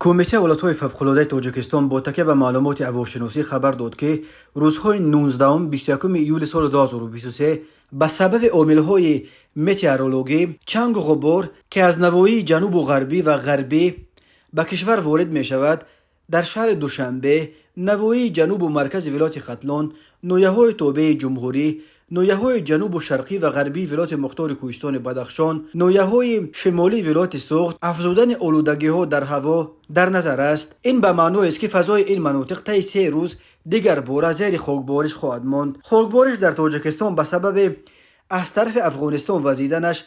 کمیته ولایت‌های فوق‌العاده تاجیکستان با تکیه به معلومات هواشناسی خبر داد که روزهای 19 و 21 ایول سال 2023 به سبب عامل‌های متئورولوژی چنگ و غبار که از نواحی جنوب و غربی و غربی به کشور وارد می شود، در شهر دوشنبه، نواحی جنوب و مرکز ولایت ختلان، ناحیه‌های تابع جمهوری، ناحیه‌های جنوب و شرقی و غربی ولایت مختار کوهستان بدخشان، ناحیه‌های شمالی ولایت سوخت، افزودن آلودگی‌ها در هوا در نظر است. این به معنی است که فضای این مناطق طی 3 روز دیگر بار زیر خاکبارش خواهد ماند. خاکبارش در تاجیکستان به سبب از طرف افغانستان وزیدنش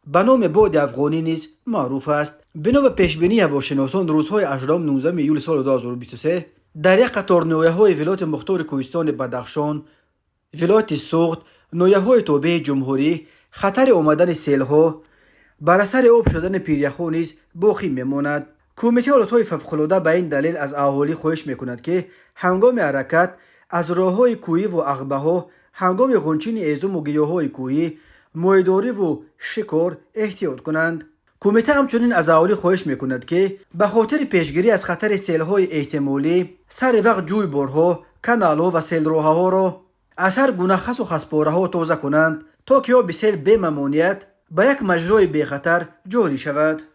به نام باد افغانی نیز معروف است. بنا به پیشبینی هواشناسان، روزهای 18 و 19 ایول سال 2023 در یک قطار ناحیه‌های ولایت مختار کوهستان بدخشان، ولایت سوخت، ناحیه‌های تابع جمهوری، خطر آمدن سیل‌ها بر اثر آب شدن پیریخ‌ها نیز باقی میماند. کمیته حالت‌های فوق‌العاده به این دلیل از اهالی خواهش میکند که هنگام حرکت از راه‌های کوهی و عقبه‌ها، هنگام غنچین هیزم و گیاهای کوهی، ماهیداری و شکار احتیاط کنند. کمیته همچنین از اهالی خواهش میکند که به خاطر پیشگیری از خطر سیل‌های احتمالی سر وقت جویبارها، کانال‌ها و سیل‌راه‌ها را از هر گونه خس و خسپاره‌ها تازه کنند تا که آب سیل به ممانعت به یک مجرای بی خطر جاری شود.